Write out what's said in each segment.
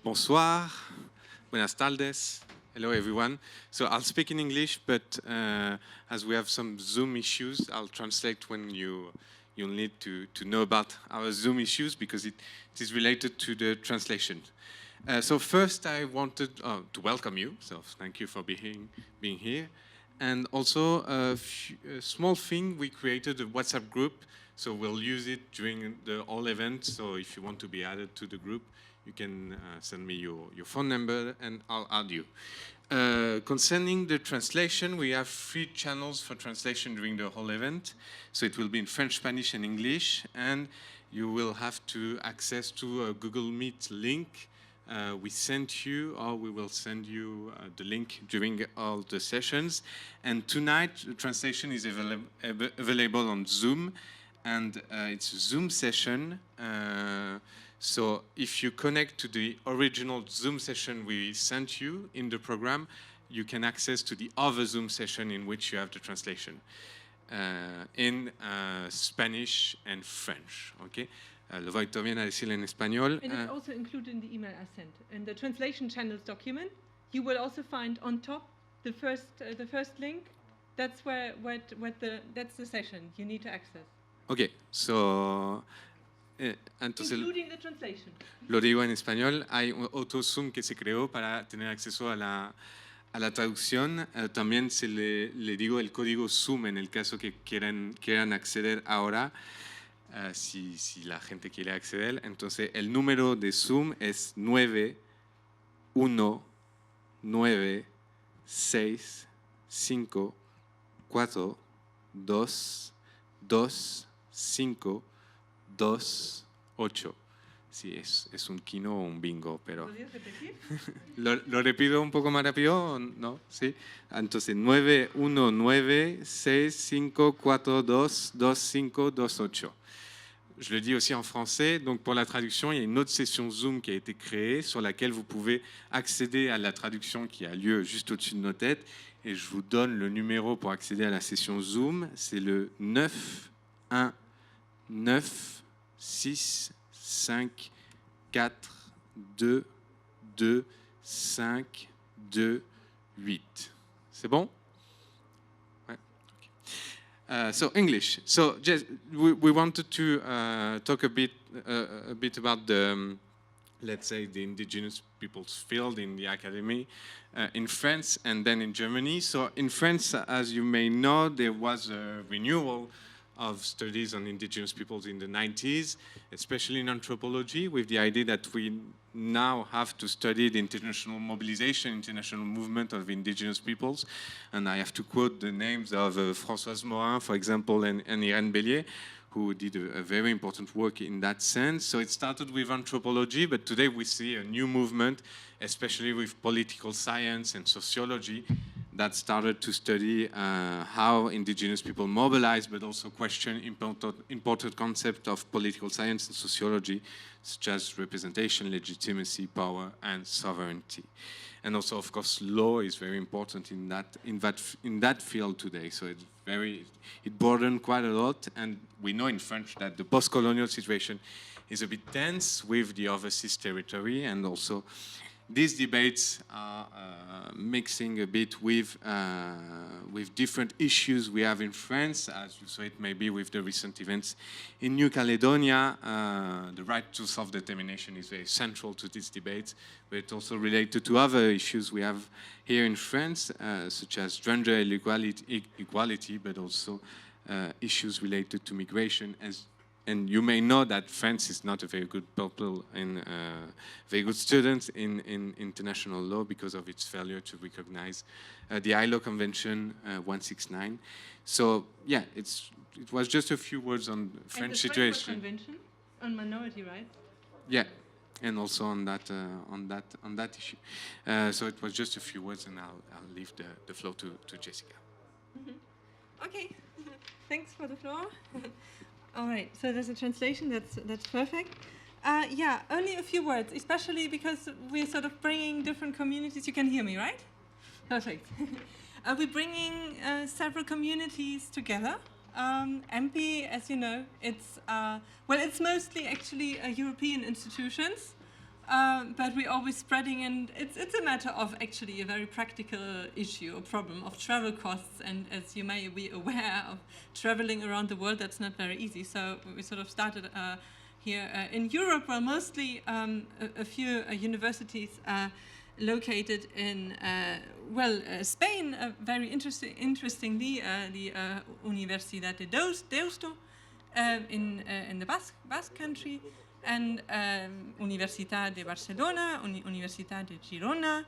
Bonsoir, buenas tardes, hello everyone. So I'll speak in English, but as we have some Zoom issues, I'll translate when you'll need to know about our Zoom issues because it is related to the translation. So first I wanted to welcome you, so thank you for being here. And also a small thing, we created a WhatsApp group, so we'll use it during the whole event. So if you want to be added to the group, you can send me your phone number and I'll add you. Concerning the translation, we have 3 channels for translation during the whole event. So it will be in French, Spanish, and English, and you will have to access to a Google Meet link. We sent you, or we will send you the link during all the sessions. And tonight, the translation is available on Zoom, and it's a Zoom session. So if you connect to the original Zoom session we sent you in the program, you can access to the other Zoom session in which you have the translation in Spanish and French, okay? Lo voy también a decir en español. And it's also included in the email I sent. In the translation channels document, you will also find on top the first link. That's that's the session you need to access. Okay, so entonces, including the translation. Lo digo en español. Hay otro Zoom que se creó para tener acceso a la traducción. También le digo el código Zoom en el caso que quieran acceder ahora. Si la gente quiere acceder. Entonces, el número de Zoom es 91965422528. Sí, es un kino o un bingo, pero... ¿Podrías repetir? ¿Lo repito un poco más rápido? ¿No? ¿Sí? Entonces, 91965422528. Je le dis aussi en français. Donc, pour la traduction, il y a une autre session Zoom qui a été créée sur laquelle vous pouvez accéder à la traduction qui a lieu juste au-dessus de nos têtes. Et je vous donne le numéro pour accéder à la session Zoom. C'est le 91965422528. C'est bon? So English. So just we wanted to talk a bit about the let's say the indigenous peoples field in the academy in France and then in Germany. So in France, as you may know, there was a renewal of studies on indigenous peoples in the 90s, especially in anthropology, with the idea that we now have to study the international mobilization, international movement of indigenous peoples. And I have to quote the names of Françoise Morin, for example, and Irène Bellier, who did a very important work in that sense. So it started with anthropology, but today we see a new movement, especially with political science and sociology, that started to study how indigenous people mobilize, but also question important concepts of political science and sociology, such as representation, legitimacy, power, and sovereignty. And also, of course, law is very important in that field today. So it broadened quite a lot, and we know in French that the post-colonial situation is a bit tense with the overseas territory, and also these debates are mixing a bit with different issues we have in France, as you saw it maybe with the recent events in New Caledonia. The right to self-determination is very central to these debates, but it's also related to other issues we have here in France, such as gender equality, but also issues related to migration. And you may know that France is not a very good pupil and very good student in international law because of its failure to recognize the ILO Convention 169. So yeah, it was just a few words on the French situation. Convention on minority rights. Yeah, and also on that issue. So it was just a few words, and I'll leave the floor to Jessica. Mm-hmm. Okay, thanks for the floor. All right, so there's a translation, that's perfect. Yeah, only a few words, especially because we're sort of bringing different communities. You can hear me, right? Perfect. We're bringing several communities together. EMPI, as you know, it's mostly actually European institutions, but we're always spreading, and it's a matter of actually a very practical issue or problem of travel costs. And as you may be aware of, traveling around the world, that's not very easy. So we sort of started here in Europe, where mostly a few universities located in Spain. Very interestingly, the Universidad de Deusto in the Basque Country, and Universitat de Barcelona, Universitat de Girona,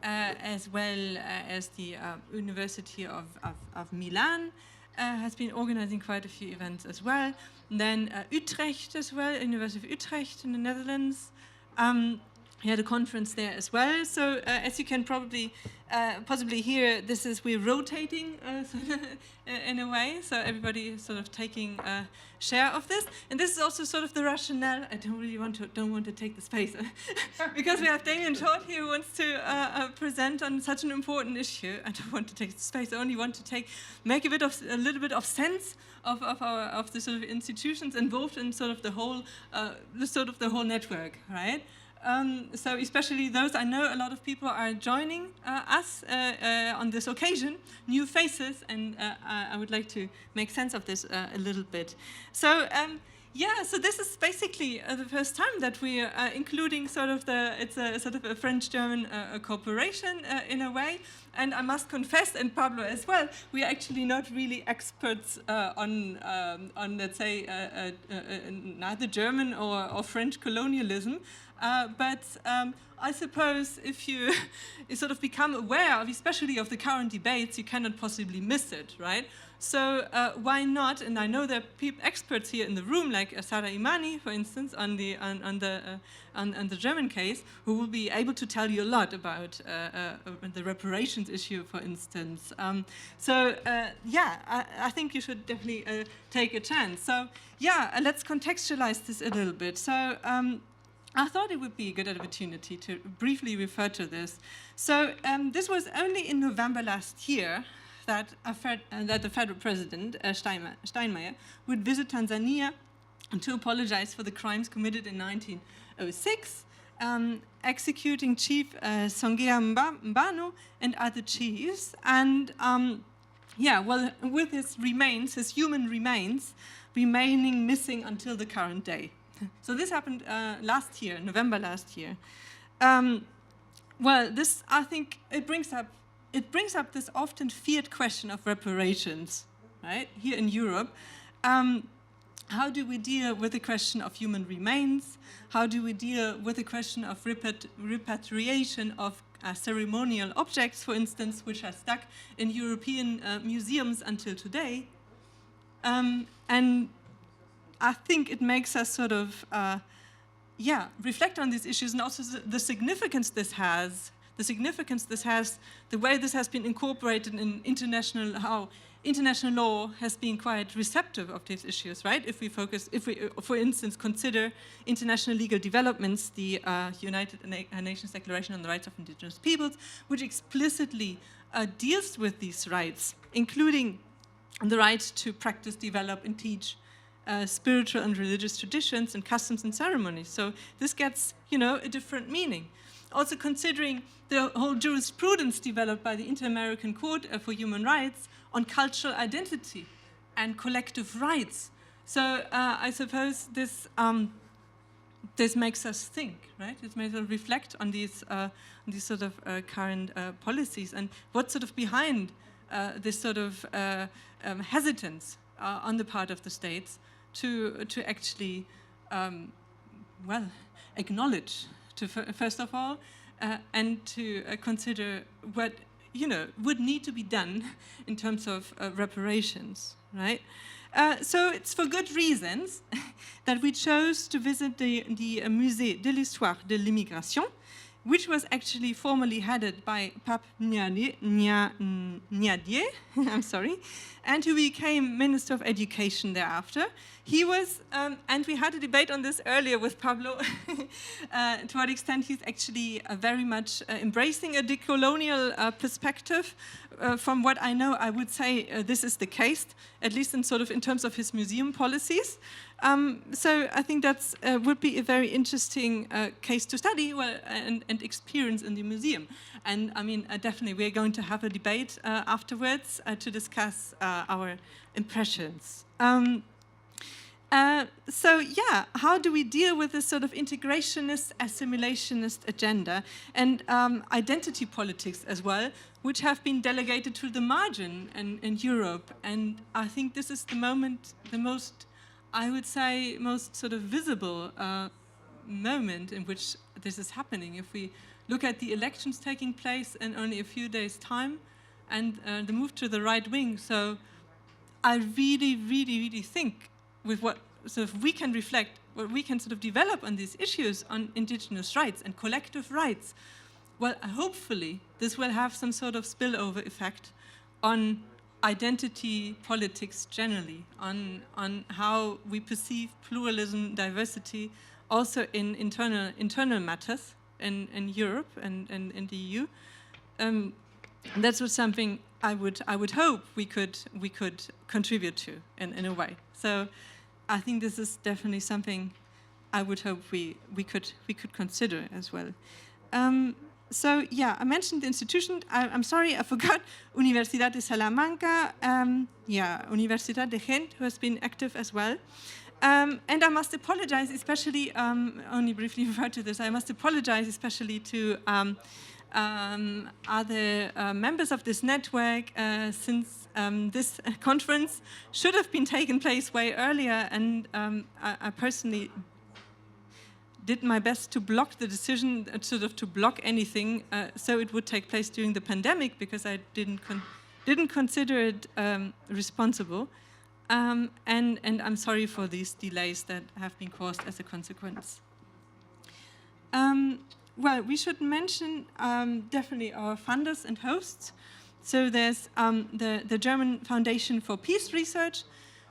as well as the University of Milan has been organizing quite a few events as well. And then Utrecht as well, University of Utrecht in the Netherlands. We had a conference there as well. So as you can probably possibly hear, we're rotating in a way. So everybody is sort of taking a share of this, and this is also sort of the rationale. I don't want to take the space because we have Damien Short here who wants to present on such an important issue. I don't want to take the space. I only want to make a little bit of sense of the sort of institutions involved in sort of the whole network, right? So especially those, I know a lot of people are joining us on this occasion, new faces, and I would like to make sense of this a little bit. So so this is basically the first time that we are including it's a sort of a French-German cooperation in a way. And I must confess, and Pablo as well, we are actually not really experts on let's say, neither German or French colonialism. But I suppose if you sort of become aware of, especially of the current debates, you cannot possibly miss it, right? So why not? And I know there are experts here in the room, like Sara Imani, for instance, on the German case, who will be able to tell you a lot about the reparations issue, for instance. I think you should definitely take a chance. So let's contextualize this a little bit. So. I thought it would be a good opportunity to briefly refer to this. So this was only in November last year that the federal president, Steinmeier, would visit Tanzania to apologize for the crimes committed in 1906, executing Chief Songea Mbano and other chiefs. And with his human remains remaining missing until the current day. So this happened last year, November last year. This, I think, it brings up this often feared question of reparations, right? Here in Europe, how do we deal with the question of human remains? How do we deal with the question of repatriation of ceremonial objects, for instance, which are stuck in European museums until today? And I think it makes us sort of, reflect on these issues, and also the significance this has, the way this has been incorporated in how international law has been quite receptive of these issues, right? If we, for instance, consider international legal developments, the United Nations Declaration on the Rights of Indigenous Peoples, which explicitly deals with these rights, including the right to practice, develop, and teach spiritual and religious traditions and customs and ceremonies. So this gets, a different meaning. Also considering the whole jurisprudence developed by the Inter-American Court for Human Rights on cultural identity and collective rights. So I suppose this makes us think, right? It makes us reflect on these sort of current policies, and what's sort of behind this sort of hesitance on the part of the states to actually, acknowledge, first of all, and to consider what, would need to be done in terms of reparations, right? So it's for good reasons that we chose to visit the Musée de l'Histoire de l'Immigration, which was actually formerly headed by Pape Nyadie, I'm sorry, and who became Minister of Education thereafter. He was, and we had a debate on this earlier with Pablo, to what extent he's actually very much embracing a decolonial perspective. From what I know, I would say this is the case, at least in terms of his museum policies. So I think that's would be a very interesting case to study, well, and experience in the museum. And I mean, definitely we're going to have a debate afterwards to discuss our impressions. So yeah, how do we deal with this sort of integrationist, assimilationist agenda and identity politics as well, which have been delegated to the margin in Europe? And I think this is the moment, the most, I would say, most sort of visible moment in which this is happening. If we look at the elections taking place in only a few days' time and the move to the right wing, so I really think with what sort of we can reflect, what we can sort of develop on these issues on indigenous rights and collective rights, well, hopefully this will have some sort of spillover effect on identity politics generally, on how we perceive pluralism, diversity, also in internal matters in Europe and in the EU. That's what something I would hope we could contribute to in a way. So I think this is definitely something I would hope we could consider as well. So yeah, I mentioned the institution. I'm sorry, I forgot Universidad de Salamanca. Yeah, Universidad de Gent, who has been active as well. And I must apologize, especially, only briefly refer to this, I must apologize especially to other members of this network, since this conference should have been taken place way earlier, and I personally did my best to block the decision, sort of to block anything, so it would take place during the pandemic, because I didn't consider it responsible. And I'm sorry for these delays that have been caused as a consequence. Well, we should mention definitely our funders and hosts. So there's the German Foundation for Peace Research,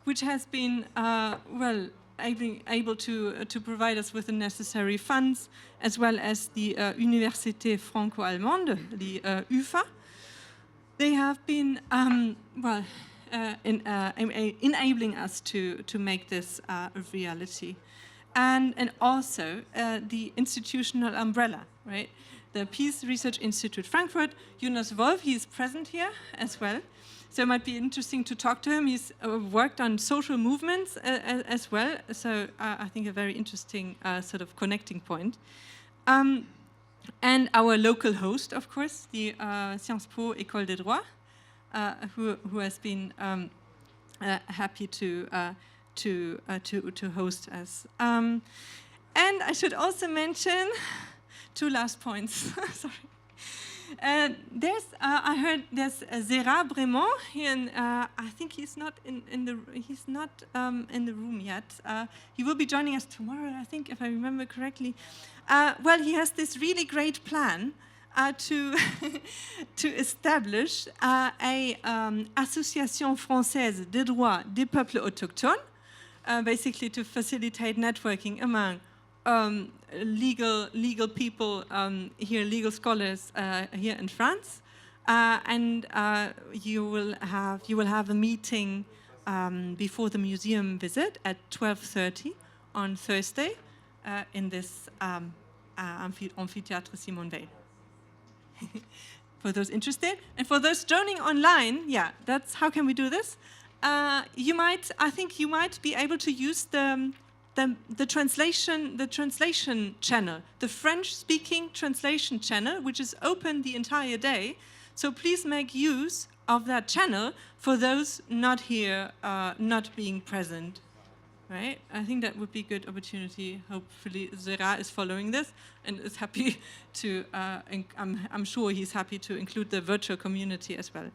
which has been, well, able to provide us with the necessary funds, as well as the Université Franco-Allemande, the UFA. They have been, well, enabling us to make this a reality. And also the institutional umbrella, right? The Peace Research Institute Frankfurt, Jonas Wolf, he's present here as well. So it might be interesting to talk to him. He's worked on social movements as well. So I think a very interesting sort of connecting point. And our local host, of course, the Sciences Po École de Droit, who has been happy to host us. And I should also mention two last points. Sorry. There's I heard there's Zera Bremont here, and I think he's not in the room yet. He will be joining us tomorrow, I think, if I remember correctly. Well, he has this really great plan to establish a Association Française des Droits des Peuples Autochtones, basically to facilitate networking among legal people here, legal scholars here in France, and you will have a meeting before the museum visit at 12:30 on Thursday in this amphitheatre Simone Weil. For those interested, and for those joining online, yeah, that's how can we do this? I think you might be able to use the translation channel, the French-speaking translation channel, which is open the entire day. So please make use of that channel for those not here, not being present. Right? I think that would be a good opportunity. Hopefully Zera is following this and is happy to, I'm sure he's happy to include the virtual community as well.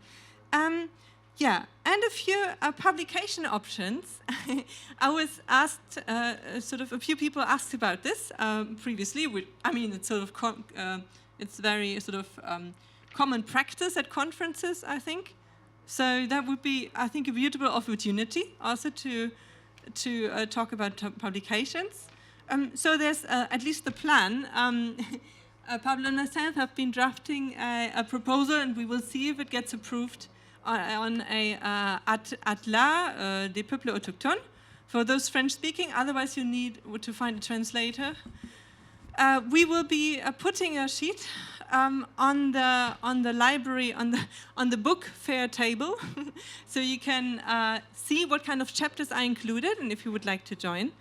Yeah, and a few publication options. I was asked, sort of a few people asked about this previously. I mean, it's sort of, it's very sort of common practice at conferences, I think. So that would be, I think, a beautiful opportunity also to talk about publications. So there's at least the plan. Pablo and myself have been drafting a proposal, and we will see if it gets approved on a Atlas des Peuples Autochtones, for those French-speaking. Otherwise, you need to find a translator. We will be putting a sheet on the library on the book fair table, so you can see what kind of chapters are included, and if you would like to join.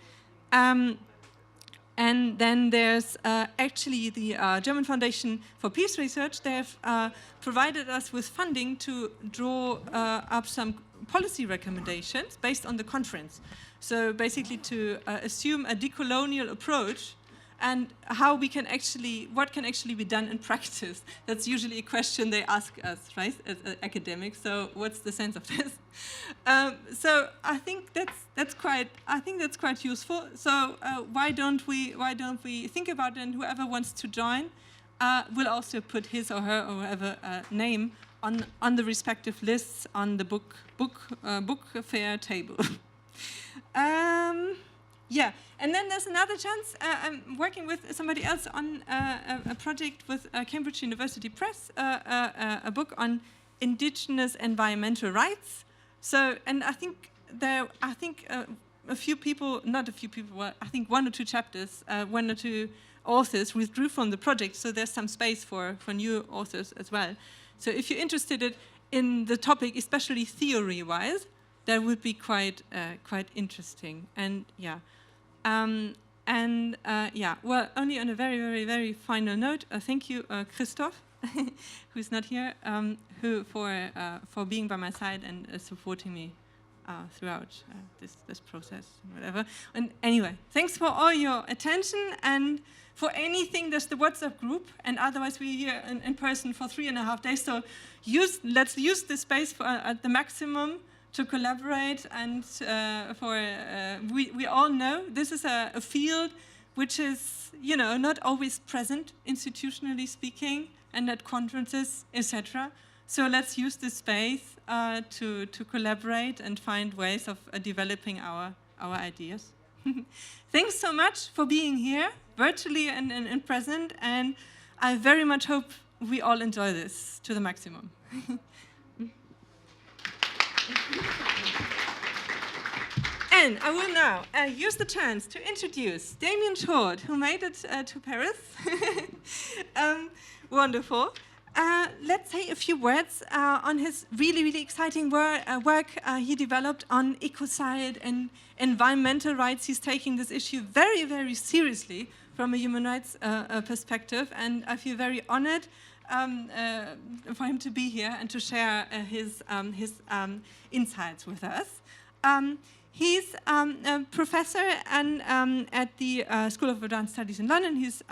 And then there's actually the German Foundation for Peace Research. They have provided us with funding to draw up some policy recommendations based on the conference. So basically to assume a decolonial approach and how we can actually, what can actually be done in practice. That's usually a question they ask us, right, as academics. So what's the sense of this? So I think that's quite useful. So why don't we think about it? And whoever wants to join will also put his or her or whoever name on the respective lists on the book fair table. Yeah, and then there's another chance. I'm working with somebody else on a project with Cambridge University Press, a book on Indigenous environmental rights. So, and I think a few people, not a few people, well, I think 1 or 2 chapters, 1 or 2 authors withdrew from the project. So there's some space for new authors as well. So if you're interested in the topic, especially theory-wise, that would be quite interesting. And yeah. Yeah, well, only on a very, very, very final note, thank you, Christoph, who's not here, for being by my side and supporting me throughout this process, whatever. And anyway, thanks for all your attention, and for anything, there's the WhatsApp group, and otherwise we're here in person for 3.5 days. So let's use this space at the maximum to collaborate, and we all know this is a field which is, not always present institutionally speaking, and at conferences, etc. So let's use this space to collaborate and find ways of developing our ideas. Thanks so much for being here, virtually and present, and I very much hope we all enjoy this to the maximum. And I will now use the chance to introduce Damien, who made it to Paris. Wonderful. Let's say a few words on his really, really exciting work he developed on ecocide and environmental rights. He's taking this issue very, very seriously from a human rights perspective, and I feel very honored for him to be here and to share his insights with us. He's a professor at the School of Advanced Studies in London. He's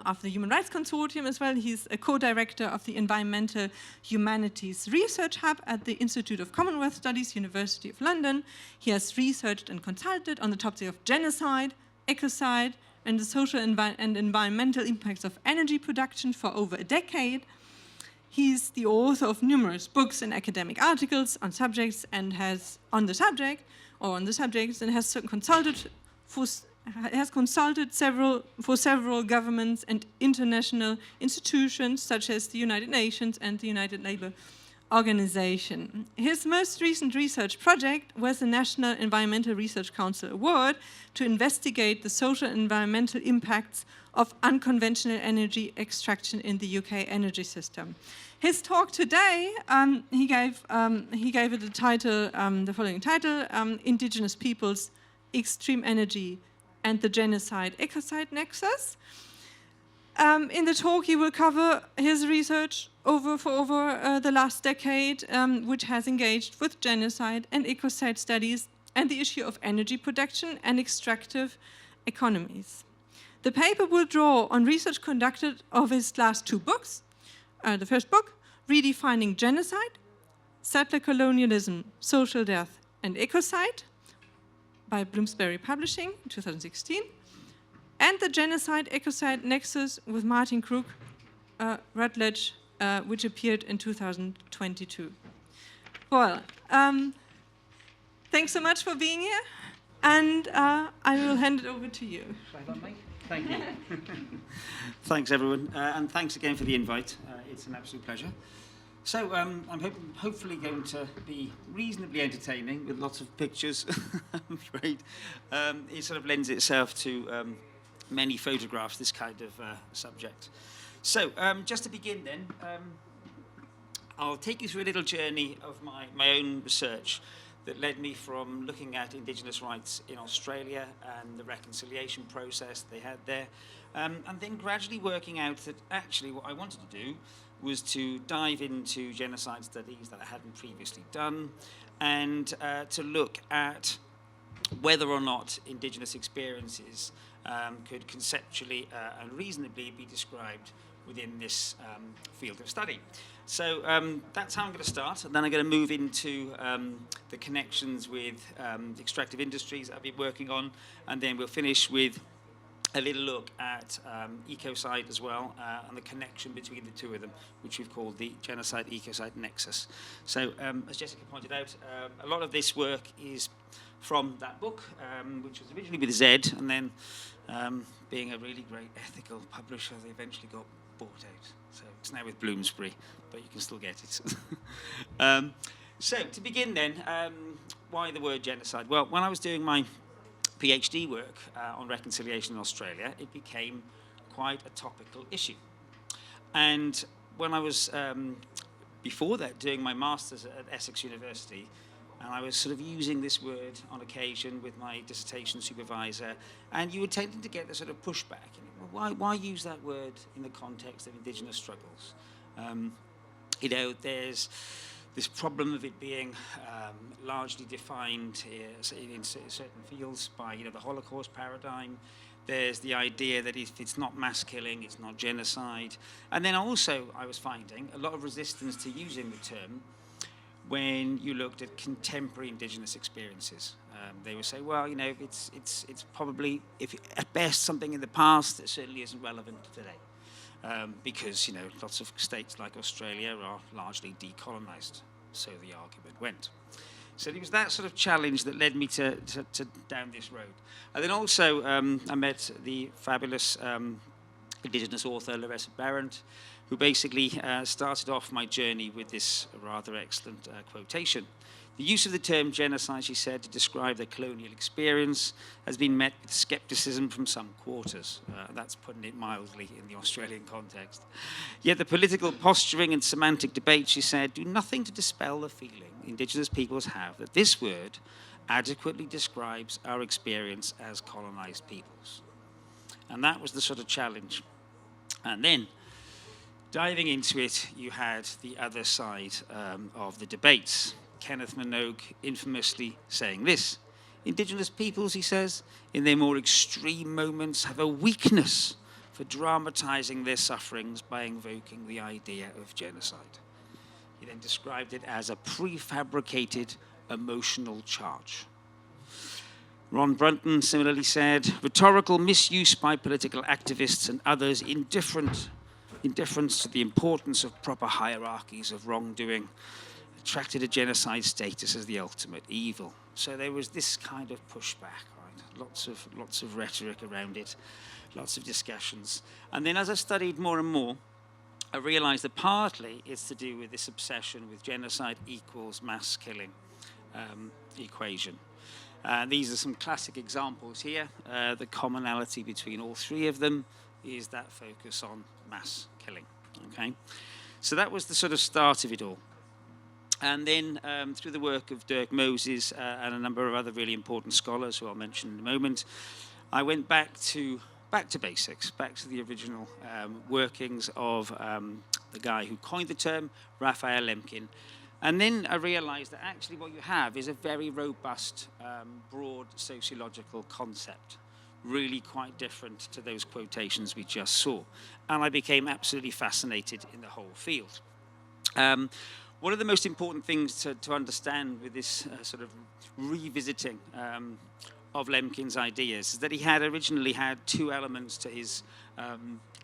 of the Human Rights Consortium as well. He's a co-director of the Environmental Humanities Research Hub at the Institute of Commonwealth Studies, University of London. He has researched and consulted on the topic of genocide, ecocide, and the social and environmental impacts of energy production for over a decade. He's the author of numerous books and academic articles on subjects and has consulted several governments and international institutions such as the United Nations and the United Labour Organization. His most recent research project was the National Environmental Research Council Award to investigate the social and environmental impacts of unconventional energy extraction in the UK energy system. His talk today, he gave it the following title: Indigenous Peoples, Extreme Energy, and the Genocide-Ecocide Nexus. In the talk, he will cover his research over the last decade, which has engaged with genocide and ecocide studies and the issue of energy production and extractive economies. The paper will draw on research conducted of his last 2 books. The first book, Redefining Genocide, Settler Colonialism, Social Death, and Ecocide, by Bloomsbury Publishing in 2016, and the Genocide-Ecocide Nexus with Martin Crook, Routledge, which appeared in 2022. Well, thanks so much for being here, and I will hand it over to you. Thank you. Thanks, everyone, and thanks again for the invite. It's an absolute pleasure. So I'm hopefully going to be reasonably entertaining with lots of pictures. I'm afraid it sort of lends itself to many photographs, this kind of subject. So just to begin then, I'll take you through a little journey of my own research that led me from looking at Indigenous rights in Australia and the reconciliation process they had there, and then gradually working out that actually what I wanted to do was to dive into genocide studies that I hadn't previously done, and to look at whether or not Indigenous experiences could conceptually and reasonably be described within this field of study. So that's how I'm going to start, and then I'm going to move into the connections with extractive industries I've been working on, and then we'll finish with a little look at ecocide as well, and the connection between the two of them, which we've called the genocide-ecocide nexus. So as Jessica pointed out, a lot of this work is from that book, which was originally with Z, and then being a really great ethical publisher, they eventually got bought out. So it's now with Bloomsbury, but you can still get it. So to begin then, why the word genocide? Well, when I was doing my PhD work on reconciliation in Australia, it became quite a topical issue. And when I was, before that, doing my master's at Essex University, and I was sort of using this word on occasion with my dissertation supervisor, and you were tending to get the sort of pushback. Well, why use that word in the context of Indigenous struggles? You know, there's this problem of it being largely defined in certain fields by, you know, the Holocaust paradigm. There's the idea that if it's not mass killing, it's not genocide. And then also, I was finding a lot of resistance to using the term when you looked at contemporary Indigenous experiences. They would say, well, you know, it's probably, if at best, something in the past that certainly isn't relevant today. Because, you know, lots of states like Australia are largely decolonised, so the argument went. So it was that sort of challenge that led me to down this road. And then also, I met the fabulous Indigenous author, Larissa Barrett, who basically started off my journey with this rather excellent quotation. The use of the term genocide, she said, to describe the colonial experience has been met with skepticism from some quarters. That's putting it mildly in the Australian context. Yet the political posturing and semantic debate, she said, do nothing to dispel the feeling Indigenous peoples have that this word adequately describes our experience as colonized peoples. And that was the sort of challenge. And then, diving into it, you had the other side of the debates. Kenneth Minogue infamously saying this: Indigenous peoples, he says, in their more extreme moments have a weakness for dramatizing their sufferings by invoking the idea of genocide. He then described it as a prefabricated emotional charge. Ron Brunton similarly said, rhetorical misuse by political activists and others indifference to the importance of proper hierarchies of wrongdoing attracted a genocide status as the ultimate evil. So there was this kind of pushback, right? Lots of rhetoric around it, lots of discussions. And then as I studied more and more, I realized that partly it's to do with this obsession with genocide equals mass killing equation. These are some classic examples here. The commonality between all three of them is that focus on mass killing. Okay, so that was the sort of start of it all. And then through the work of Dirk Moses and a number of other really important scholars who I'll mention in a moment, I went back to basics, back to the original workings of the guy who coined the term, Raphael Lemkin. And then I realized that actually what you have is a very robust, broad sociological concept, really quite different to those quotations we just saw. And I became absolutely fascinated in the whole field. One of the most important things to understand with this sort of revisiting of Lemkin's ideas is that he had originally had two elements to his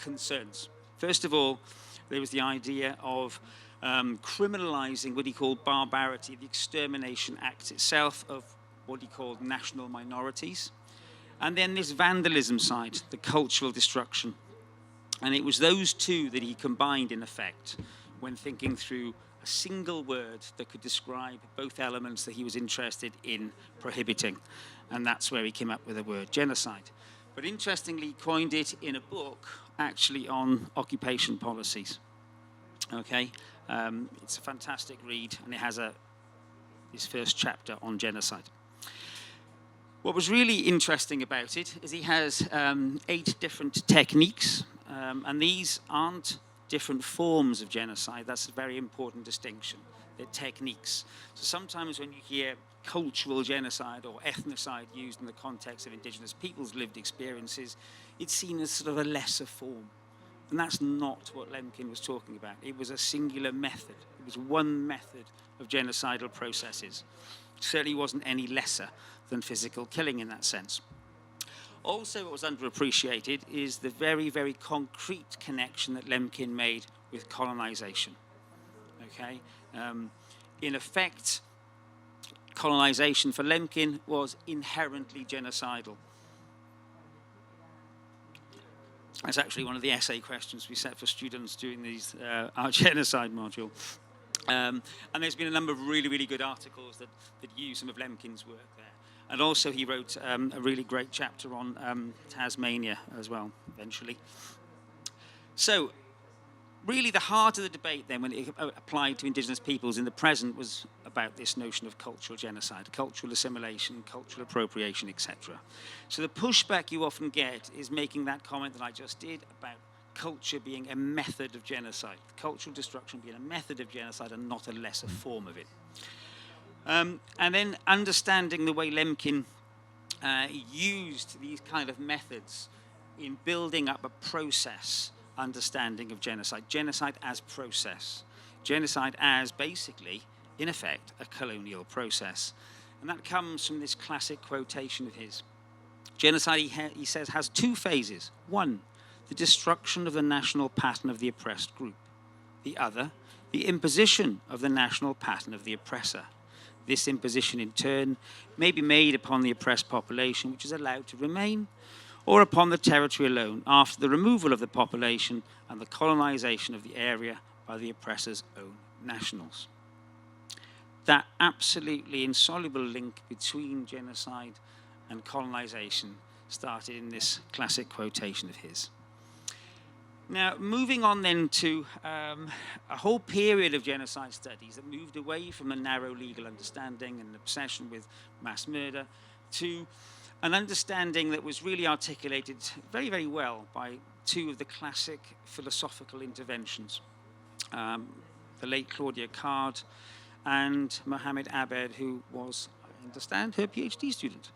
concerns. First of all, there was the idea of criminalizing what he called barbarity, the extermination act itself of what he called national minorities. And then this vandalism side, the cultural destruction. And it was those two that he combined in effect when thinking through a single word that could describe both elements that he was interested in prohibiting. And that's where he came up with the word genocide. But interestingly, he coined it in a book actually on occupation policies. Okay, it's a fantastic read, and it has his first chapter on genocide. What was really interesting about it is he has 8 different techniques, and these aren't different forms of genocide. That's a very important distinction. They're techniques. So sometimes when you hear cultural genocide or ethnocide used in the context of indigenous peoples' lived experiences, it's seen as sort of a lesser form. And that's not what Lemkin was talking about. It was a singular method. It was one method of genocidal processes. It certainly wasn't any lesser than physical killing in that sense. Also, what was underappreciated is the very, very concrete connection that Lemkin made with colonization. Okay? In effect, colonization for Lemkin was inherently genocidal. That's actually one of the essay questions we set for students during our genocide module. And there's been a number of really, really good articles that use some of Lemkin's work there. And also he wrote a really great chapter on Tasmania as well, eventually. So really the heart of the debate then, when it applied to indigenous peoples in the present, was about this notion of cultural genocide, cultural assimilation, cultural appropriation, etc. So the pushback you often get is making that comment that I just did about culture being a method of genocide, cultural destruction being a method of genocide and not a lesser form of it. And then understanding the way Lemkin used these kind of methods in building up a process understanding of genocide. Genocide as process. Genocide as basically, in effect, a colonial process. And that comes from this classic quotation of his. Genocide, he says, has 2 phases. One, the destruction of the national pattern of the oppressed group. The other, the imposition of the national pattern of the oppressor. This imposition, in turn, may be made upon the oppressed population, which is allowed to remain, or upon the territory alone, after the removal of the population and the colonization of the area by the oppressor's own nationals. That absolutely insoluble link between genocide and colonization started in this classic quotation of his. Now, moving on then to a whole period of genocide studies that moved away from a narrow legal understanding and obsession with mass murder to an understanding that was really articulated very, very well by 2 of the classic philosophical interventions, the late Claudia Card and Mohammed Abed, who was, I understand, her PhD student.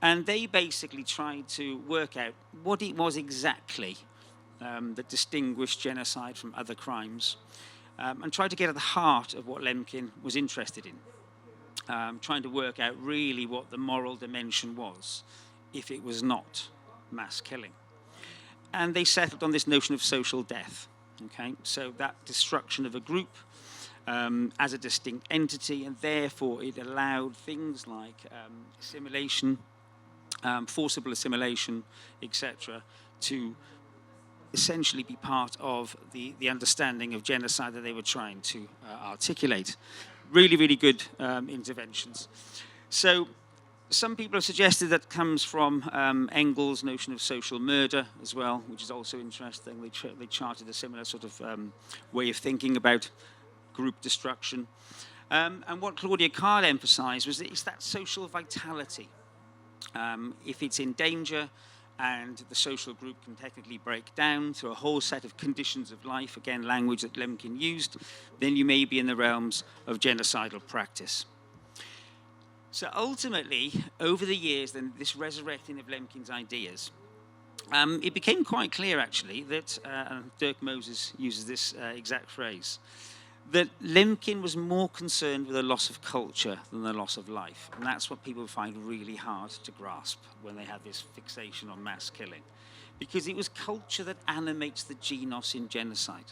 And they basically tried to work out what it was exactly that distinguished genocide from other crimes, and tried to get at the heart of what Lemkin was interested in, trying to work out really what the moral dimension was if it was not mass killing. And they settled on this notion of social death. Okay, so that destruction of a group as a distinct entity, and therefore it allowed things like assimilation, forcible assimilation, etc., to essentially be part of the understanding of genocide that they were trying to articulate. Really, really good interventions. So some people have suggested that comes from Engels' notion of social murder as well, which is also interesting. They charted a similar sort of way of thinking about group destruction. And what Claudia Card emphasized was that it's that social vitality. If it's in danger, and the social group can technically break down through a whole set of conditions of life, again, language that Lemkin used, then you may be in the realms of genocidal practice. So ultimately, over the years, then this resurrecting of Lemkin's ideas, it became quite clear, actually, that, Dirk Moses uses this exact phrase, that Lemkin was more concerned with the loss of culture than the loss of life. And that's what people find really hard to grasp when they have this fixation on mass killing. Because it was culture that animates the genos in genocide.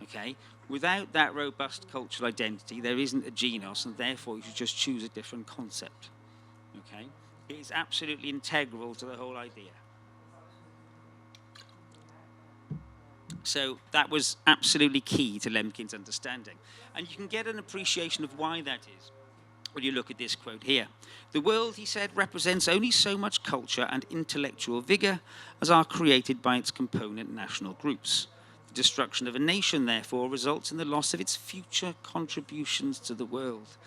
Okay? Without that robust cultural identity, there isn't a genos, and therefore you should just choose a different concept. Okay? It is absolutely integral to the whole idea. So that was absolutely key to Lemkin's understanding. And you can get an appreciation of why that is when you look at this quote here. The world, he said, represents only so much culture and intellectual vigor as are created by its component national groups. The destruction of a nation, therefore, results in the loss of its future contributions to the world.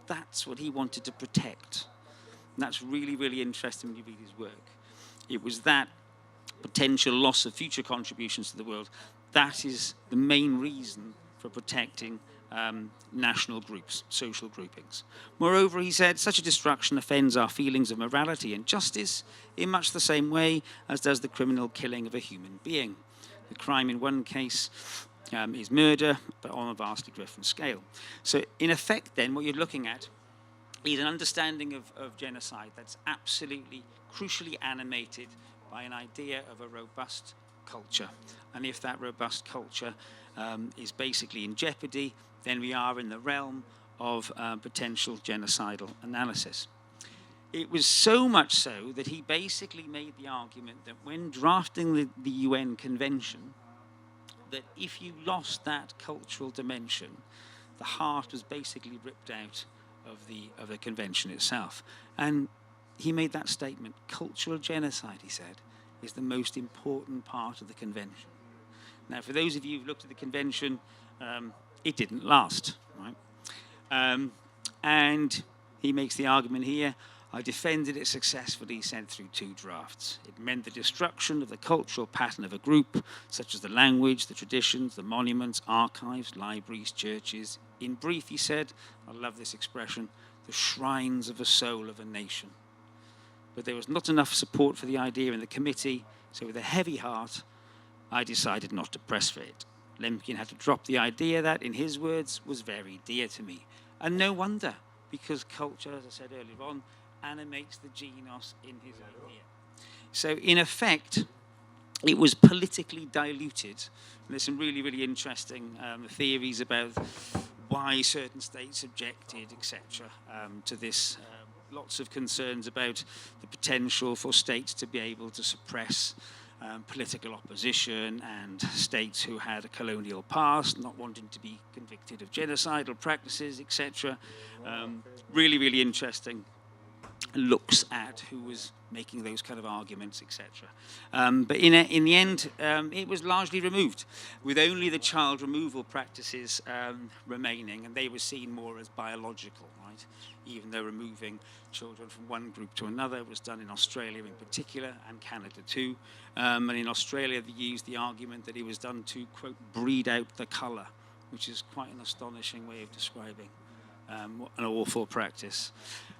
That's what he wanted to protect. And that's really, really interesting when you read his work. It was that potential loss of future contributions to the world. That is the main reason for protecting national groups, social groupings. Moreover, he said, such a destruction offends our feelings of morality and justice in much the same way as does the criminal killing of a human being. The crime in one case is murder, but on a vastly different scale. So in effect then, what you're looking at is an understanding of genocide that's absolutely crucially animated by an idea of a robust culture. And if that robust culture is basically in jeopardy, then we are in the realm of potential genocidal analysis. It was so much so that he basically made the argument that when drafting the UN Convention, that if you lost that cultural dimension, the heart was basically ripped out of the convention itself. And he made that statement, cultural genocide, he said, is the most important part of the convention. Now, for those of you who've looked at the convention, it didn't last, right? And he makes the argument here, I defended it successfully, he said, through 2 drafts. It meant the destruction of the cultural pattern of a group, such as the language, the traditions, the monuments, archives, libraries, churches. In brief, he said, I love this expression, the shrines of the soul of a nation. But there was not enough support for the idea in the committee, so with a heavy heart, I decided not to press for it. Lemkin had to drop the idea that, in his words, was very dear to me. And no wonder, because culture, as I said earlier on, animates the genos in his idea. So in effect, it was politically diluted. And there's some really, really interesting theories about why certain states objected, etc., to this. Lots of concerns about the potential for states to be able to suppress political opposition, and states who had a colonial past not wanting to be convicted of genocidal practices, etc. Really, really interesting looks at who was making those kind of arguments, etc. But in the end, it was largely removed, with only the child removal practices remaining, and they were seen more as biological, right? Even though removing children from one group to another was done in Australia in particular, and Canada too. And in Australia, they used the argument that it was done to, quote, breed out the colour, which is quite an astonishing way of describing an awful practice.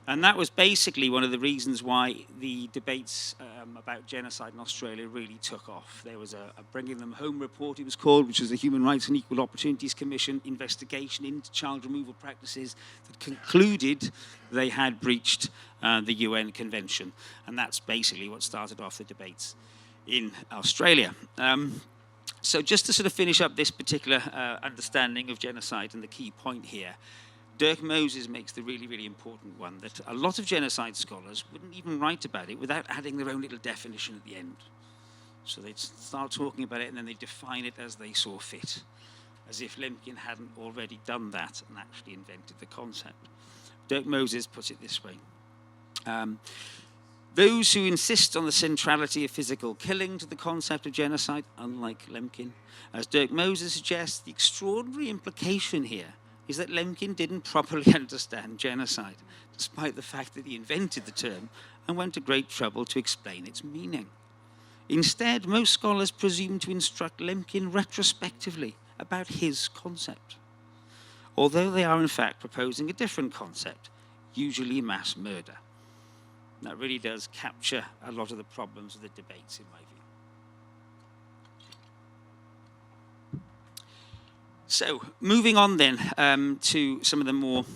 And that was basically one of the reasons why the debates about genocide in Australia really took off. There was a Bringing Them Home report, it was called, which was the Human Rights and Equal Opportunities Commission investigation into child removal practices that concluded they had breached the UN Convention. And that's basically what started off the debates in Australia. So just to sort of finish up this particular understanding of genocide, and the key point here, Dirk Moses makes the really, really important one, that a lot of genocide scholars wouldn't even write about it without adding their own little definition at the end. So they'd start talking about it and then they define it as they saw fit, as if Lemkin hadn't already done that and actually invented the concept. Dirk Moses puts it this way. Those who insist on the centrality of physical killing to the concept of genocide, unlike Lemkin, as Dirk Moses suggests, the extraordinary implication here is that Lemkin didn't properly understand genocide, despite the fact that he invented the term and went to great trouble to explain its meaning. Instead, most scholars presume to instruct Lemkin retrospectively about his concept, although they are in fact proposing a different concept, usually mass murder. That really does capture a lot of the problems of the debates, in my view. So, moving on then to some of the more,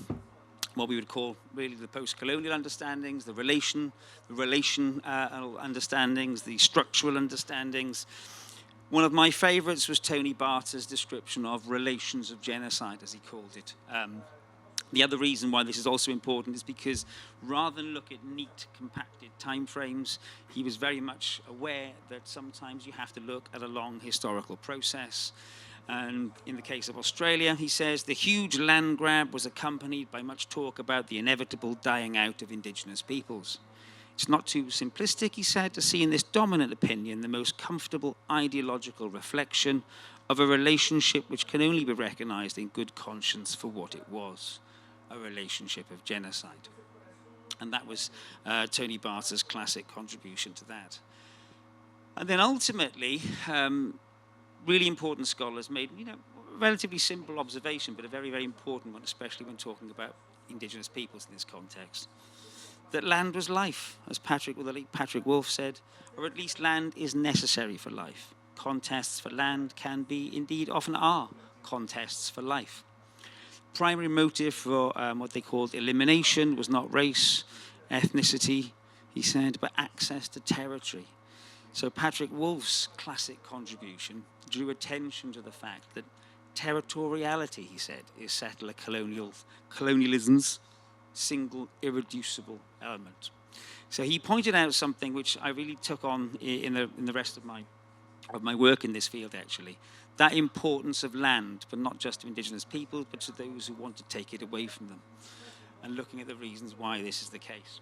what we would call really the post-colonial understandings, the relational understandings, the structural understandings. One of my favorites was Tony Barter's description of relations of genocide, as he called it. The other reason why this is also important is because rather than look at neat, compacted timeframes, he was very much aware that sometimes you have to look at a long historical process. And in the case of Australia, he says, the huge land grab was accompanied by much talk about the inevitable dying out of Indigenous peoples. It's not too simplistic, he said, to see in this dominant opinion the most comfortable ideological reflection of a relationship which can only be recognized in good conscience for what it was, a relationship of genocide. And that was Tony Barter's classic contribution to that. And then ultimately, really important scholars made, a relatively simple observation, but a very, very important one, especially when talking about Indigenous peoples in this context. That land was life, as the late Patrick Wolfe said, or at least land is necessary for life. Contests for land can be, indeed often are, contests for life. Primary motive for what they called elimination was not race, ethnicity, he said, but access to territory. So Patrick Wolfe's classic contribution drew attention to the fact that territoriality, he said, is settler colonialism's single irreducible element. So he pointed out something which I really took on in the rest of my work in this field, actually, that importance of land, but not just to Indigenous people, but to those who want to take it away from them, and looking at the reasons why this is the case.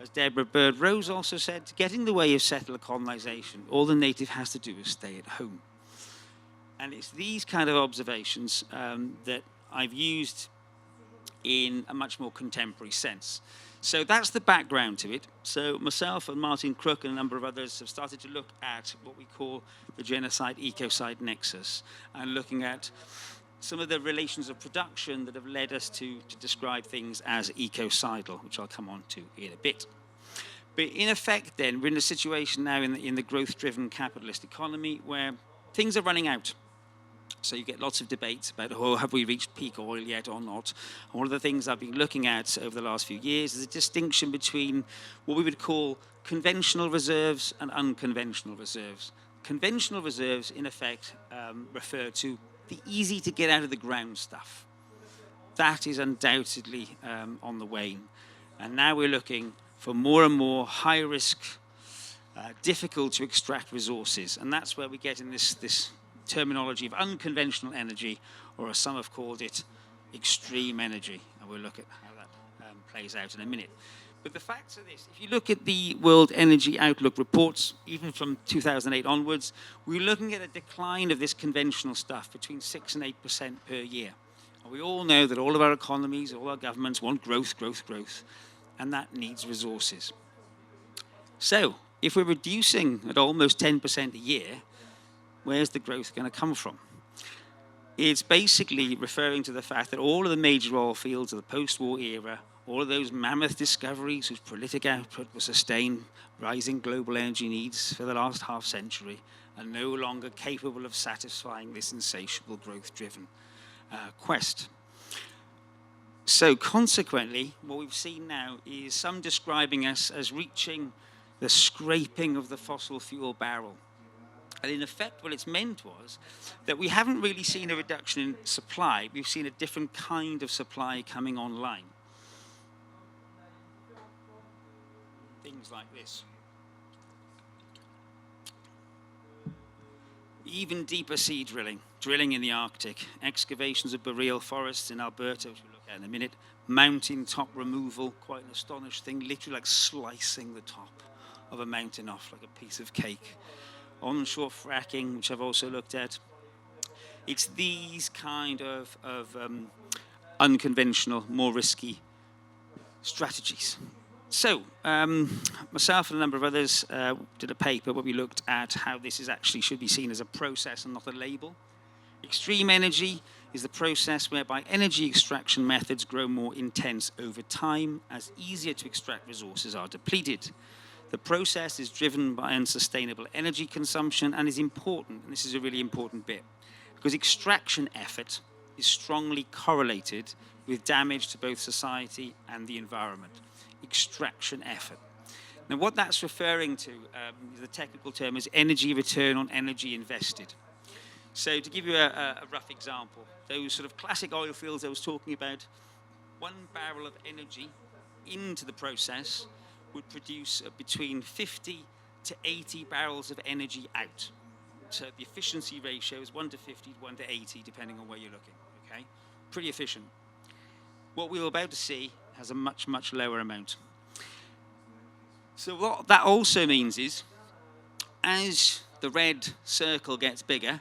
As Deborah Bird Rose also said, to get in the way of settler colonization, all the native has to do is stay at home. And it's these kind of observations that I've used in a much more contemporary sense. So that's the background to it. So myself and Martin Crook and a number of others have started to look at what we call the genocide-ecocide nexus, and looking at some of the relations of production that have led us to describe things as ecocidal, which I'll come on to in a bit. But in effect then, we're in a situation now in the growth-driven capitalist economy where things are running out. So you get lots of debates about, have we reached peak oil yet or not? And one of the things I've been looking at over the last few years is a distinction between what we would call conventional reserves and unconventional reserves. Conventional reserves, in effect, refer to the easy to get out of the ground stuff. That is undoubtedly on the wane. And now we're looking for more and more high risk, difficult to extract resources. And that's where we get in this terminology of unconventional energy, or as some have called it, extreme energy. And we'll look at how that plays out in a minute. But the facts are this: if you look at the World Energy Outlook reports, even from 2008 onwards, we're looking at a decline of this conventional stuff between 6 and 8% per year. And we all know that all of our economies, all our governments want growth, growth, growth, and that needs resources. So if we're reducing at almost 10% a year, where's the growth going to come from? It's basically referring to the fact that all of the major oil fields of the post-war era, all of those mammoth discoveries whose prolific output was sustained rising global energy needs for the last half century, are no longer capable of satisfying this insatiable growth-driven quest. So consequently, what we've seen now is some describing us as reaching the scraping of the fossil fuel barrel. And in effect, what it's meant was that we haven't really seen a reduction in supply. We've seen a different kind of supply coming online. Things like this. Even deeper sea drilling in the Arctic, excavations of boreal forests in Alberta, which we'll look at in a minute, mountain top removal, quite an astonishing thing, literally like slicing the top of a mountain off like a piece of cake. Onshore fracking, which I've also looked at. It's these kind of unconventional, more risky strategies. So, myself and a number of others did a paper where we looked at how this is actually should be seen as a process and not a label. Extreme energy is the process whereby energy extraction methods grow more intense over time as easier to extract resources are depleted. The process is driven by unsustainable energy consumption and is important, and this is a really important bit, because extraction effort is strongly correlated with damage to both society and the environment. Extraction effort. Now what that's referring to, the technical term is energy return on energy invested. So to give you a rough example, those sort of classic oil fields I was talking about, 1 barrel of energy into the process would produce between 50 to 80 barrels of energy out. So the efficiency ratio is 1 to 50 to 1 to 80, depending on where you're looking, okay? Pretty efficient. What we were about to see has a much, much lower amount. So what that also means is, as the red circle gets bigger,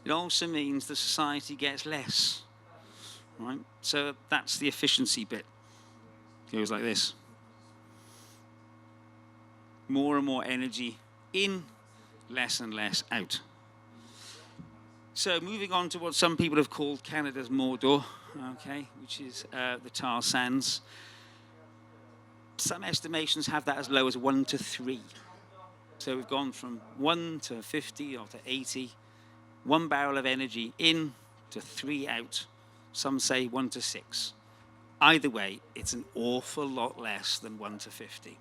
it also means the society gets less, right? So that's the efficiency bit. It goes like this. More and more energy in, less and less out. So moving on to what some people have called Canada's Mordor, okay, which is the tar sands. Some estimations have that as low as 1 to 3. So we've gone from 1 to 50 or to 80, 1 barrel of energy in to 3 out. Some say 1 to 6. Either way, it's an awful lot less than 1 to 50.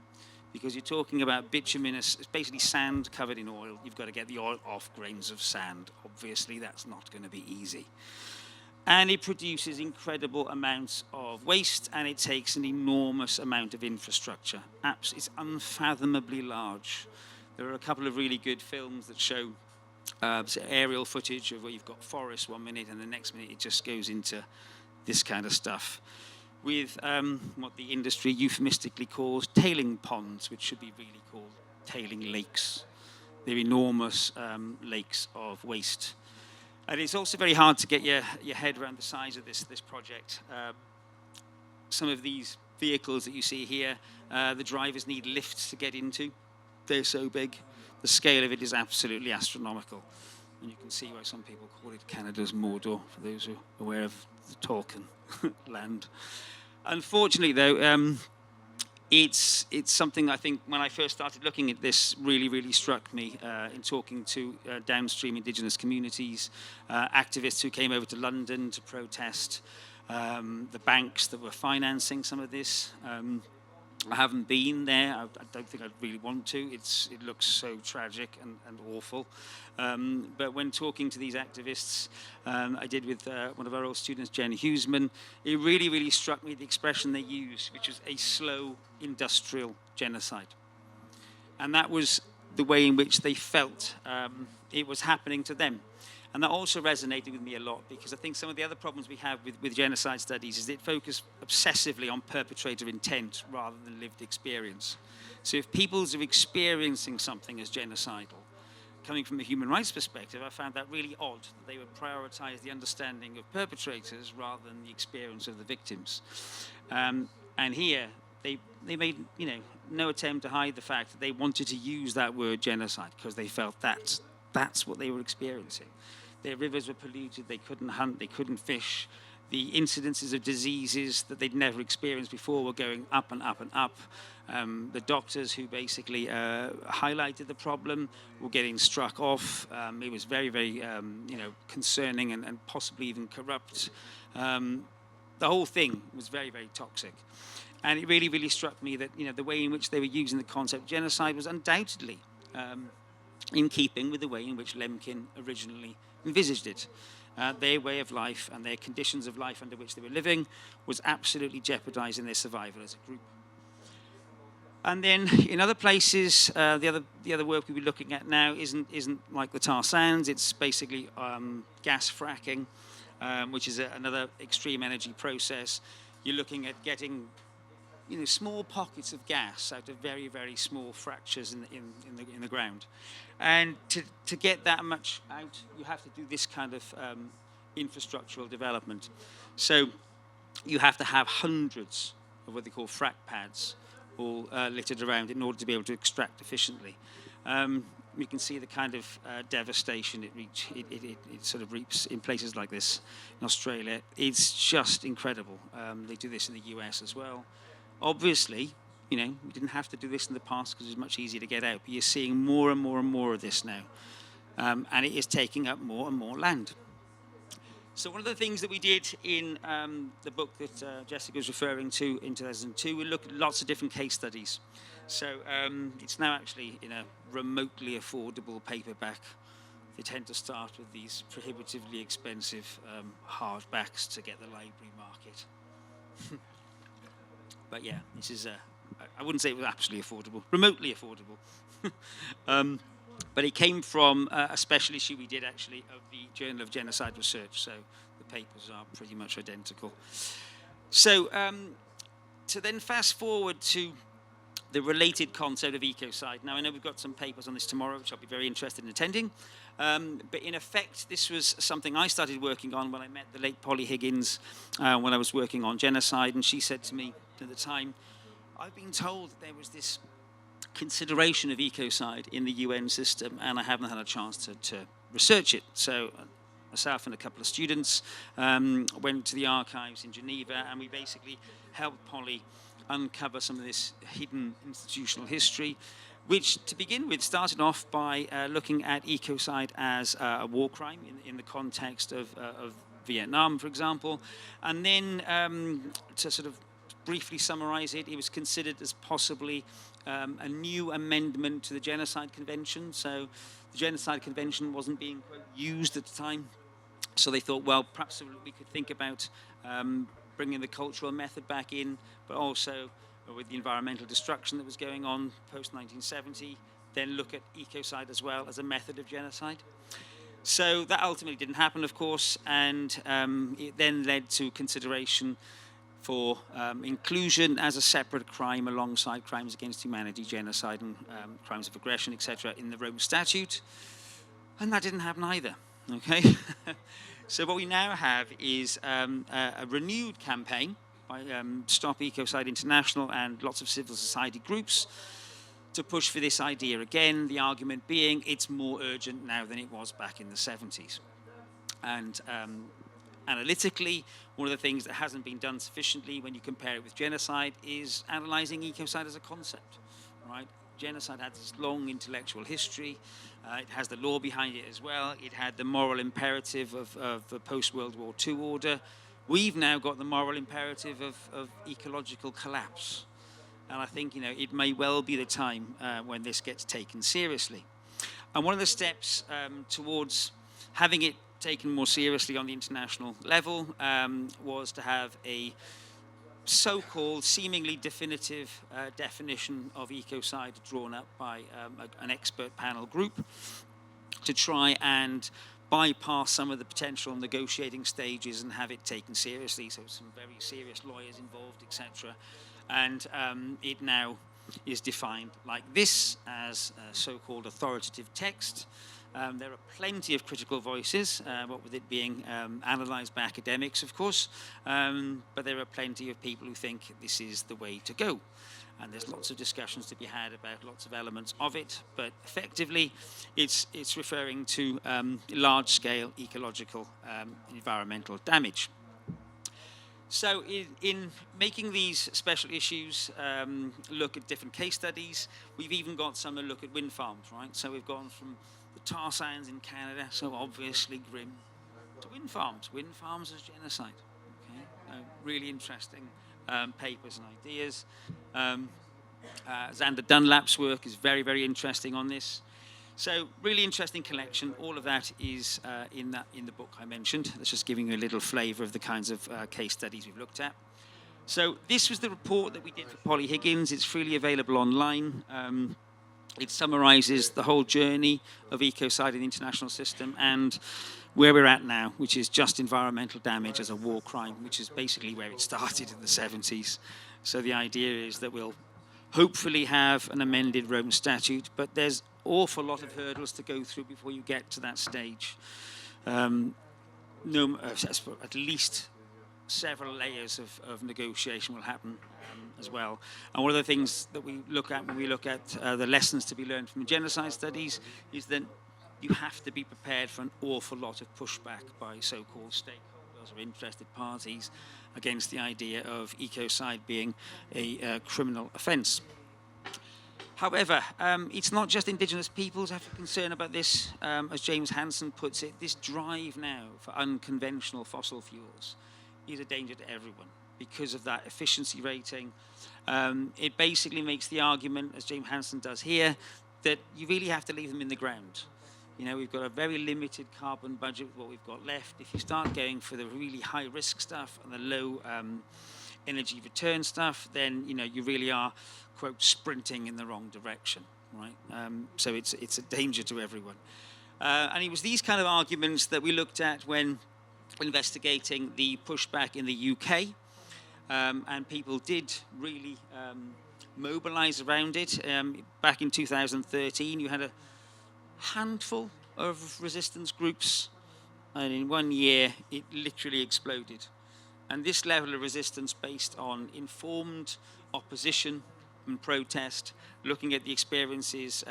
Because you're talking about bituminous, it's basically sand covered in oil. You've got to get the oil off grains of sand. Obviously, that's not going to be easy. And it produces incredible amounts of waste, and it takes an enormous amount of infrastructure. It's unfathomably large. There are a couple of really good films that show aerial footage of where you've got forest 1 minute, and the next minute it just goes into this kind of stuff. With what the industry euphemistically calls tailing ponds, which should be really called tailing lakes. They're enormous lakes of waste. And it's also very hard to get your head around the size of this project. Some of these vehicles that you see here, the drivers need lifts to get into. They're so big. The scale of it is absolutely astronomical. And you can see why some people call it Canada's Mordor, for those who are aware of the Tolkien land. Unfortunately, though, it's something I think when I first started looking at this really struck me in talking to downstream Indigenous communities, activists who came over to London to protest, the banks that were financing some of this. I haven't been there. I don't think I'd really want to. It looks so tragic and awful. But when talking to these activists, I did with one of our old students, Jen Huseman, it really struck me the expression they used, which was a slow industrial genocide. And that was the way in which they felt it was happening to them. And that also resonated with me a lot, because I think some of the other problems we have with genocide studies is they focus obsessively on perpetrator intent rather than lived experience. So if peoples are experiencing something as genocidal, coming from a human rights perspective, I found that really odd, that they would prioritize the understanding of perpetrators rather than the experience of the victims. And here, they made no attempt to hide the fact that they wanted to use that word genocide because they felt that's what they were experiencing. Their rivers were polluted, they couldn't hunt, they couldn't fish. The incidences of diseases that they'd never experienced before were going up and up and up. The doctors who basically highlighted the problem were getting struck off. It was very concerning and possibly even corrupt. The whole thing was very toxic. And it really struck me that the way in which they were using the concept of genocide was undoubtedly in keeping with the way in which Lemkin originally envisaged it. Their way of life and their conditions of life under which they were living was absolutely jeopardizing their survival as a group. And then in other places, the other work we'll be looking at now isn't like the tar sands. It's basically gas fracking, which is another extreme energy process. You're looking at getting small pockets of gas out of very small fractures in the ground. And to get that much out, you have to do this kind of infrastructural development. So you have to have hundreds of what they call frac pads all littered around in order to be able to extract efficiently. You can see the kind of devastation it sort of reaps in places like this in Australia. It's just incredible. They do this in the US as well. Obviously, we didn't have to do this in the past because it was much easier to get out. But you're seeing more and more of this now. And it is taking up more and more land. So one of the things that we did in the book that Jessica was referring to in 2002, we looked at lots of different case studies. So it's now actually in a remotely affordable paperback. They tend to start with these prohibitively expensive hardbacks to get the library market. But yeah, this is, I wouldn't say it was absolutely affordable, remotely affordable. But it came from a special issue we did actually of the Journal of Genocide Research, so the papers are pretty much identical. So to then fast forward to the related concept of ecocide. Now I know we've got some papers on this tomorrow, which I'll be very interested in attending. But in effect, this was something I started working on when I met the late Polly Higgins when I was working on genocide, and she said to me at the time, I've been told that there was this consideration of ecocide in the UN system, and I haven't had a chance to research it. So myself and a couple of students went to the archives in Geneva, and we basically helped Polly uncover some of this hidden institutional history, which to begin with started off by looking at ecocide as a war crime in the context of Vietnam, for example. And then to sort of briefly summarize it, it was considered as possibly a new amendment to the Genocide Convention. So the Genocide Convention wasn't being quote, used at the time. So they thought, well, perhaps we could think about bringing the cultural method back in, but also with the environmental destruction that was going on post-1970, then look at ecocide as well as a method of genocide. So that ultimately didn't happen, of course, and it then led to consideration for inclusion as a separate crime alongside crimes against humanity, genocide, and crimes of aggression, etc., in the Rome Statute. And that didn't happen either, okay? So what we now have is a renewed campaign by Stop Ecocide International and lots of civil society groups to push for this idea again, the argument being it's more urgent now than it was back in the 70s. And analytically, one of the things that hasn't been done sufficiently when you compare it with genocide is analyzing ecocide as a concept, right? Genocide had this long intellectual history. It has the law behind it as well. It had the moral imperative of the post-World War II order. We've now got the moral imperative of ecological collapse. And I think, you know, it may well be the time when this gets taken seriously. And one of the steps towards having it taken more seriously on the international level was to have a so-called seemingly definitive definition of ecocide drawn up by an expert panel group to try and bypass some of the potential negotiating stages and have it taken seriously. So some very serious lawyers involved, etc. And it now is defined like this as a so-called authoritative text. There are plenty of critical voices, what with it being analysed by academics, of course, but there are plenty of people who think this is the way to go. And there's lots of discussions to be had about lots of elements of it, but effectively it's referring to large-scale ecological environmental damage. So in making these special issues look at different case studies, we've even got some that look at wind farms, right? So we've gone from the tar sands in Canada, so obviously grim, to wind farms as genocide. Okay? Really interesting papers and ideas. Xander Dunlap's work is very, very interesting on this. So really interesting collection. All of that is in the book I mentioned. That's just giving you a little flavour of the kinds of case studies we've looked at. So this was the report that we did for Polly Higgins. It's freely available online. It summarises the whole journey of ecocide in the international system and where we're at now, which is just environmental damage as a war crime, which is basically where it started in the 70s. So the idea is that we'll hopefully have an amended Rome Statute, but there's an awful lot of hurdles to go through before you get to that stage. At least several layers of negotiation will happen as well. And one of the things that we look at when we look at the lessons to be learned from the genocide studies is that you have to be prepared for an awful lot of pushback by so-called stakeholders or interested parties against the idea of ecocide being a criminal offence. However, it's not just Indigenous peoples have a concern about this. As James Hansen puts it, this drive now for unconventional fossil fuels is a danger to everyone because of that efficiency rating. It basically makes the argument, as James Hansen does here, that you really have to leave them in the ground. You know, we've got a very limited carbon budget with what we've got left. If you start going for the really high-risk stuff and the low energy return stuff, then you really are, quote, sprinting in the wrong direction, right? So it's a danger to everyone. And it was these kind of arguments that we looked at when investigating the pushback in the UK, and people did really mobilize around it. Back in 2013, you had a handful of resistance groups, and in 1 year, it literally exploded. And this level of resistance based on informed opposition and protest, looking at the experiences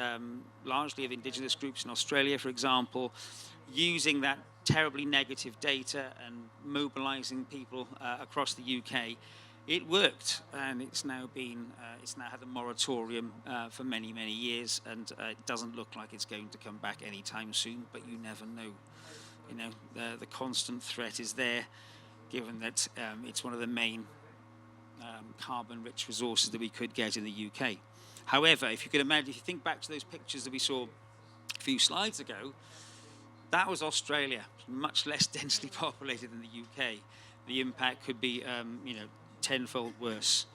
largely of Indigenous groups in Australia, for example, using that terribly negative data and mobilizing people across the UK, it worked, and it's now had a moratorium for many, many years, and it doesn't look like it's going to come back anytime soon, but you never know. The constant threat is there, given that it's one of the main carbon-rich resources that we could get in the UK. However, if you could imagine, if you think back to those pictures that we saw a few slides ago, that was Australia, much less densely populated than the UK. The impact could be, tenfold worse.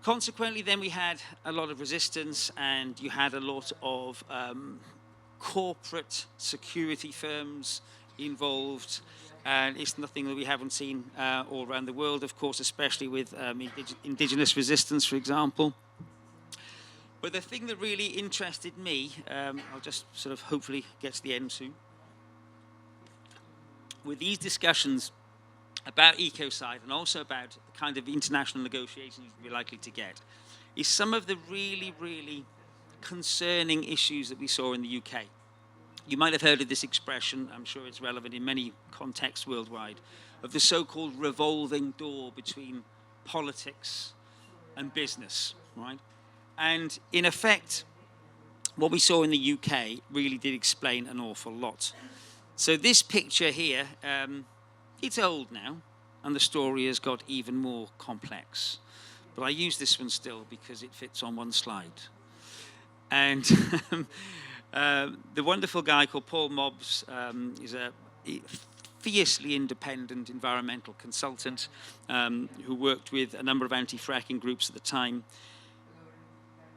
Consequently, then we had a lot of resistance, and you had a lot of corporate security firms involved, and it's nothing that we haven't seen all around the world, of course, especially with Indigenous resistance, for example. But the thing that really interested me, I'll just sort of hopefully get to the end soon, with these discussions about ecocide and also about the kind of international negotiations we're likely to get, is some of the really, really concerning issues that we saw in the UK. You might have heard of this expression, I'm sure it's relevant in many contexts worldwide, of the so-called revolving door between politics and business, right? And in effect, what we saw in the UK really did explain an awful lot. So this picture here, it's old now, and the story has got even more complex. But I use this one still because it fits on one slide. And the wonderful guy called Paul Mobbs is a fiercely independent environmental consultant who worked with a number of anti-fracking groups at the time,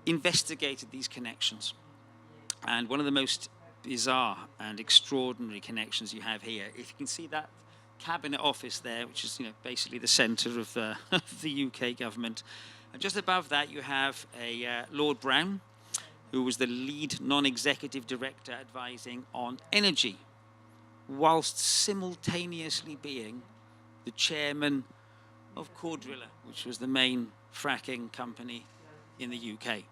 investigated these connections. And one of the most bizarre and extraordinary connections you have here, if you can see that cabinet office there, which is basically the centre of the UK government, and just above that you have a Lord Brown, who was the lead non-executive director advising on energy, whilst simultaneously being the chairman of Cordriller, which was the main fracking company in the UK.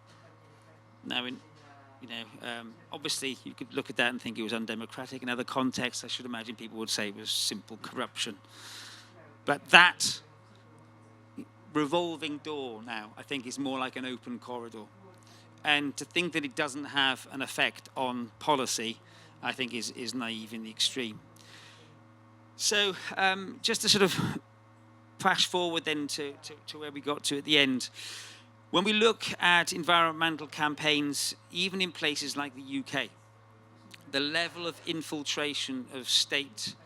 Now, obviously, you could look at that and think it was undemocratic. In other contexts, I should imagine people would say it was simple corruption. But that revolving door now, I think, is more like an open corridor. And to think that it doesn't have an effect on policy, I think, is naive in the extreme. So just to sort of flash forward then to where we got to at the end. When we look at environmental campaigns, even in places like the UK, the level of infiltration of state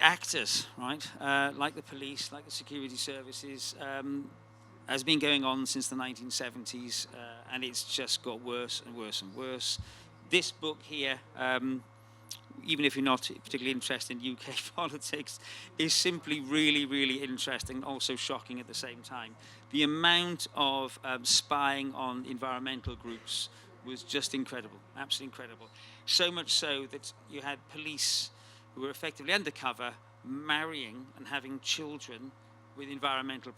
actors, right, like the police, like the security services, has been going on since the 1970s, and it's just got worse and worse and worse. This book here, even if you're not particularly interested in UK politics, is simply really, really interesting, also shocking at the same time. The amount of spying on environmental groups was just incredible, absolutely incredible. So much so that you had police who were effectively undercover, marrying and having children with environmental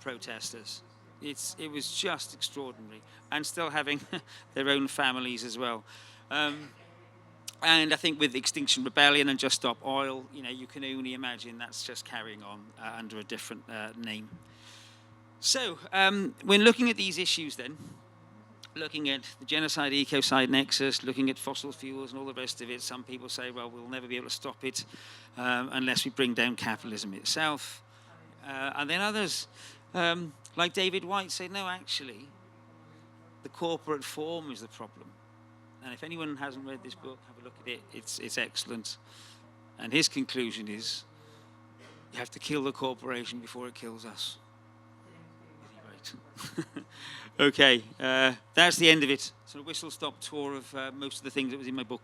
protesters. It was just extraordinary, and still having their own families as well. And I think with Extinction Rebellion and Just Stop Oil, you can only imagine that's just carrying on under a different name. So when looking at these issues then, looking at the genocide-ecocide nexus, looking at fossil fuels and all the rest of it, some people say, well, we'll never be able to stop it unless we bring down capitalism itself. And then others, like David White, say, no, actually, the corporate form is the problem. And if anyone hasn't read this book, have a look at it. It's excellent. And his conclusion is, You have to kill the corporation before it kills us. Right. Okay, that's the end of it. So a whistle-stop tour of most of the things that was in my book.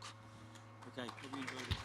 Okay, hope you enjoyed it.